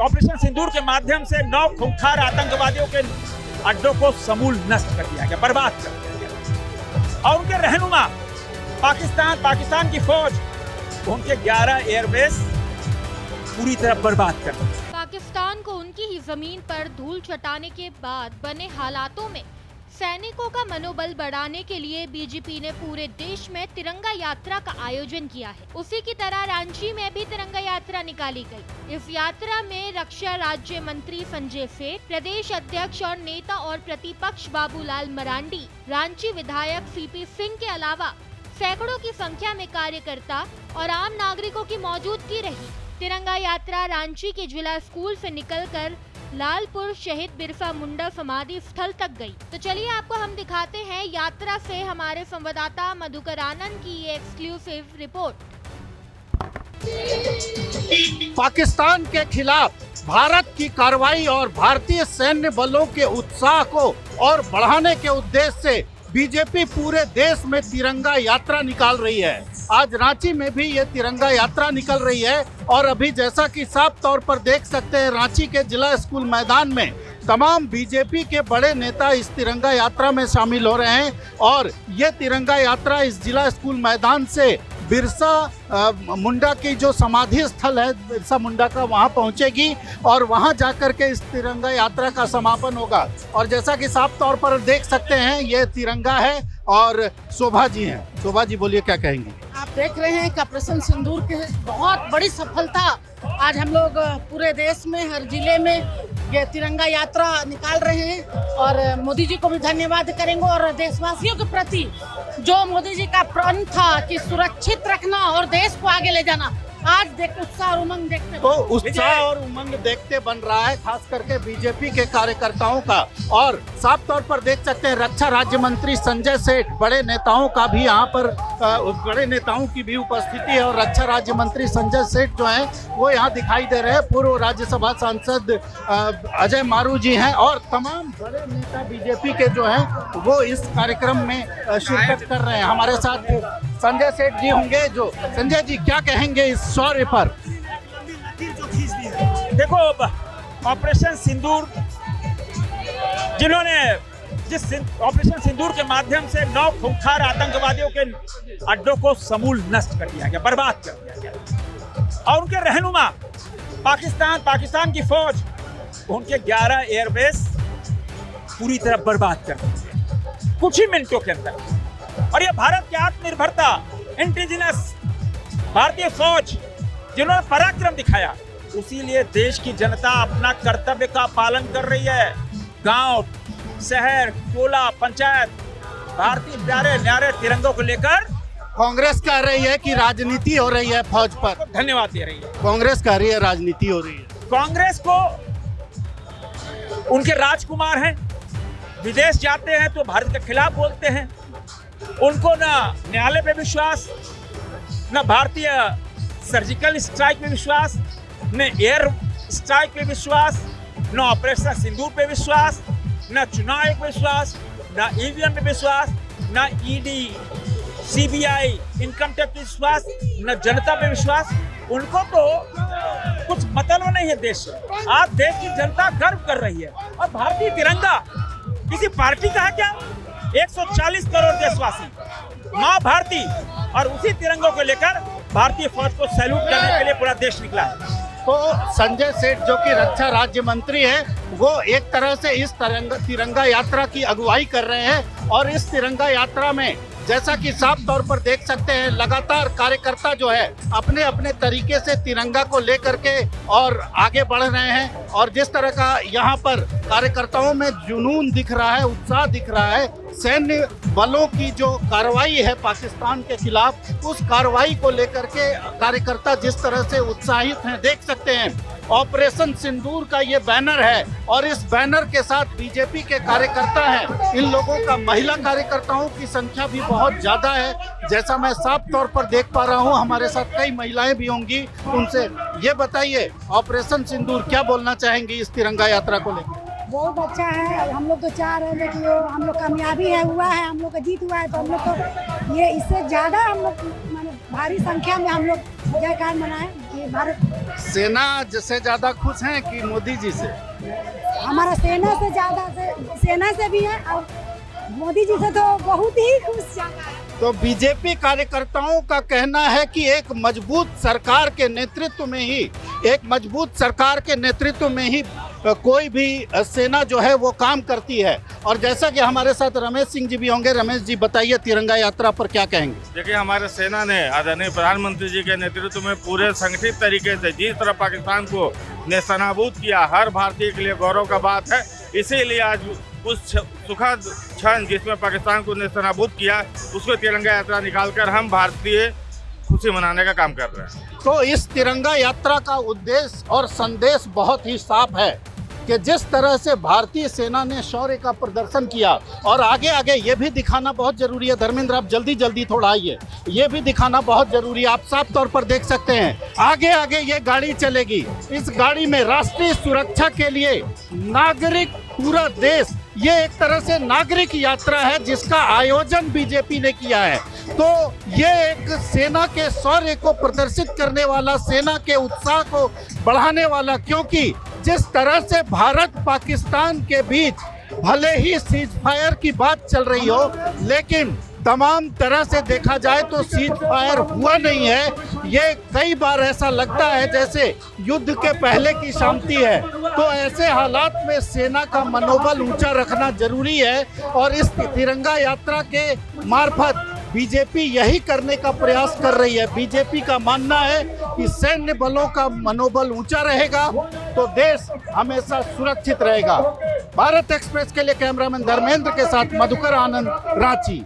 Operation सिंदूर के माध्यम से 9 खूंखार आतंकवादियों के अड्डों को समूल नष्ट कर दिया गया, बर्बाद कर दिया गया। और उनके रहनुमा पाकिस्तान की फौज, उनके 11 एयरबेस पूरी तरह बर्बाद कर दिए। पाकिस्तान को उनकी ही जमीन पर धूल चटाने के बाद बने हालातों में सैनिकों का मनोबल बढ़ाने के लिए बीजेपी ने पूरे देश में तिरंगा यात्रा का आयोजन किया है। उसी की तरह रांची में भी तिरंगा यात्रा निकाली गई। इस यात्रा में रक्षा राज्य मंत्री संजय सेठ, प्रदेश अध्यक्ष और नेता और प्रतिपक्ष बाबूलाल मरांडी, रांची विधायक सीपी सिंह के अलावा सैकड़ों की संख्या में कार्यकर्ता और आम नागरिकों की मौजूदगी रही। तिरंगा यात्रा रांची के जिला स्कूल से निकलकर लालपुर शहीद बिरसा मुंडा समाधि स्थल तक गई। तो चलिए आपको हम दिखाते हैं यात्रा से हमारे संवाददाता मधुकर आनंद की ये एक्सक्लूसिव रिपोर्ट। पाकिस्तान के खिलाफ भारत की कार्रवाई और भारतीय सैन्य बलों के उत्साह को और बढ़ाने के उद्देश्य से बीजेपी पूरे देश में तिरंगा यात्रा निकाल रही है। आज रांची में भी ये तिरंगा यात्रा निकल रही है और अभी जैसा कि साफ तौर पर देख सकते हैं, रांची के जिला स्कूल मैदान में तमाम बीजेपी के बड़े नेता इस तिरंगा यात्रा में शामिल हो रहे हैं और ये तिरंगा यात्रा इस जिला स्कूल मैदान से बिरसा मुंडा की जो समाधि स्थल है बिरसा मुंडा का, वहाँ पहुँचेगी और वहाँ जाकर के इस तिरंगा यात्रा का समापन होगा। और जैसा कि साफ तौर पर देख सकते हैं, ये तिरंगा है और शोभा जी हैं। शोभा जी बोलिए, क्या कहेंगी? आप देख रहे हैं कि ऑपरेशन सिंदूर की बहुत बड़ी सफलता आज हम लोग पूरे देश में हर जिले में ये तिरंगा यात्रा निकाल रहे हैं और मोदी जी को भी धन्यवाद करेंगे और देशवासियों के प्रति जो मोदी जी का प्रण था कि सुरक्षित रखना और देश को आगे ले जाना, आज देख उत्साह और उमंग देखते तो उत्साह और उमंग देखते बन रहा है, खास करके बीजेपी के कार्यकर्ताओं का। और साफ तौर पर देख सकते हैं रक्षा राज्य मंत्री संजय सेठ, बड़े नेताओं का भी यहाँ पर बड़े नेताओं की भी उपस्थिति है और रक्षा राज्य मंत्री संजय सेठ जो हैं वो यहाँ दिखाई दे रहे हैं। पूर्व राज्यसभा सांसद अजय मारू जी हैं और तमाम बड़े नेता बीजेपी के जो हैं वो इस कार्यक्रम में शिरकत कर रहे हैं। हमारे साथ संजय सेठ जी होंगे। जो संजय जी क्या कहेंगे इस शौर्य पर? देखो, ऑपरेशन सिंदूर जिस ऑपरेशन सिंदूर के माध्यम से 9 खूंखार आतंकवादियों के अड्डों को समूल नष्ट कर दिया गया, बर्बाद कर दिया गया। और उनके रहनुमा पाकिस्तान की फौज, उनके 11 एयरबेस पूरी तरह बर्बाद कर दिए कुछ ही मिनटों के अंदर। और ये भारत की आत्मनिर्भरता, इंडिजिनस भारतीय फौज जिन्होंने पराक्रम दिखाया, उसीलिए देश की जनता अपना कर्तव्य का पालन कर रही है। गांव, शहर, टोला, पंचायत भारतीय प्यारे न्यारे तिरंगों को लेकर कांग्रेस कह रही है कि राजनीति हो रही है फौज पर। धन्यवाद दे रही है। कांग्रेस कह रही है राजनीति हो रही है। कांग्रेस को उनके राजकुमार हैं, विदेश जाते हैं तो भारत के खिलाफ बोलते हैं। उनको ना न्यायालय पे विश्वास, न भारतीय सर्जिकल स्ट्राइक पे विश्वास, न एयर स्ट्राइक पे विश्वास, न ऑपरेशन सिंदूर पे विश्वास, न चुनाव आयोग पे विश्वास, न ईवीएम पे विश्वास, न ईडी, सीबीआई, इनकम टैक्स पे विश्वास, न जनता पे विश्वास। उनको तो कुछ मतलब नहीं है देश से। आज देश की जनता गर्व कर रही है और भारतीय तिरंगा किसी पार्टी का है क्या? 140 करोड़ देशवासी माँ भारती, और उसी तिरंगों को लेकर भारतीय फौज को सैल्यूट करने के लिए पूरा देश निकला है। तो संजय सेठ जो कि रक्षा राज्य मंत्री हैं, वो एक तरह से इस तिरंगा यात्रा की अगुवाई कर रहे हैं और इस तिरंगा यात्रा में जैसा कि साफ तौर पर देख सकते हैं, लगातार कार्यकर्ता जो है अपने अपने तरीके से तिरंगा को लेकर के और आगे बढ़ रहे हैं। और जिस तरह का यहाँ पर कार्यकर्ताओं में जुनून दिख रहा है, उत्साह दिख रहा है, सैन्य बलों की जो कार्रवाई है पाकिस्तान के खिलाफ, उस कार्रवाई को लेकर के कार्यकर्ता जिस तरह से उत्साहित हैं, देख सकते हैं। ऑपरेशन सिंदूर का ये बैनर है और इस बैनर के साथ बीजेपी के कार्यकर्ता हैं। इन लोगों का महिला कार्यकर्ताओं की संख्या भी बहुत ज़्यादा है, जैसा मैं साफ तौर पर देख पा रहा हूँ। हमारे साथ कई महिलाएं भी होंगी, उनसे ये बताइए ऑपरेशन सिंदूर क्या बोलना चाहेंगी इस तिरंगा यात्रा को लेकर? बहुत अच्छा है। हम लोग तो चाह रहे हैं कि हम लोग कामयाबी है, हुआ है, हम लोग का जीत हुआ है, तो हम लोग को ये इससे ज़्यादा हम लोग भारी संख्या में हम लोग जयकार मनाएं कि भारत सेना से ज्यादा खुश हैं कि मोदी जी से? हमारा सेना से ज्यादा सेना से भी है और मोदी जी से तो बहुत ही खुश ज्यादा है। तो बीजेपी कार्यकर्ताओं का कहना है कि एक मजबूत सरकार के नेतृत्व में ही कोई भी सेना जो है वो काम करती है। और जैसा कि हमारे साथ रमेश सिंह जी भी होंगे। रमेश जी बताइए, तिरंगा यात्रा पर क्या कहेंगे? देखिए, हमारे सेना ने आदरणीय प्रधानमंत्री जी के नेतृत्व में पूरे संगठित तरीके से जिस तरह पाकिस्तान को नेस्तनाबूद किया, हर भारतीय के लिए गौरव का बात है। इसीलिए आज उस सुखद क्षण जिसमें पाकिस्तान को नेस्तनाबूद किया, उसको तिरंगा यात्रा निकालकर हम भारतीय खुशी मनाने का काम कर रहे हैं। तो इस तिरंगा यात्रा का उद्देश्य और संदेश बहुत ही साफ है कि जिस तरह से भारतीय सेना ने शौर्य का प्रदर्शन किया, और आगे आगे ये भी दिखाना बहुत जरूरी है। धर्मेंद्र, आप जल्दी थोड़ा आइए, ये भी दिखाना बहुत जरूरी है। आप साफ तौर पर देख सकते हैं आगे आगे ये गाड़ी चलेगी। इस गाड़ी में राष्ट्रीय सुरक्षा के लिए नागरिक, पूरा देश, ये एक तरह से नागरिक यात्रा है जिसका आयोजन बीजेपी ने किया है। तो ये एक सेना के शौर्य को प्रदर्शित करने वाला, सेना के उत्साह को बढ़ाने वाला, क्योंकि जिस तरह से भारत पाकिस्तान के बीच भले ही सीज फायर की बात चल रही हो, लेकिन तमाम तरह से देखा जाए तो सीज फायर हुआ नहीं है। ये कई बार ऐसा लगता है जैसे युद्ध के पहले की शांति है। तो ऐसे हालात में सेना का मनोबल ऊंचा रखना जरूरी है, और इस तिरंगा यात्रा के मार्फत बीजेपी यही करने का प्रयास कर रही है। बीजेपी का मानना है कि सैन्य बलों का मनोबल ऊंचा रहेगा तो देश हमेशा सुरक्षित रहेगा। भारत एक्सप्रेस के लिए कैमरामैन धर्मेंद्र के साथ मधुकर आनंद, रांची।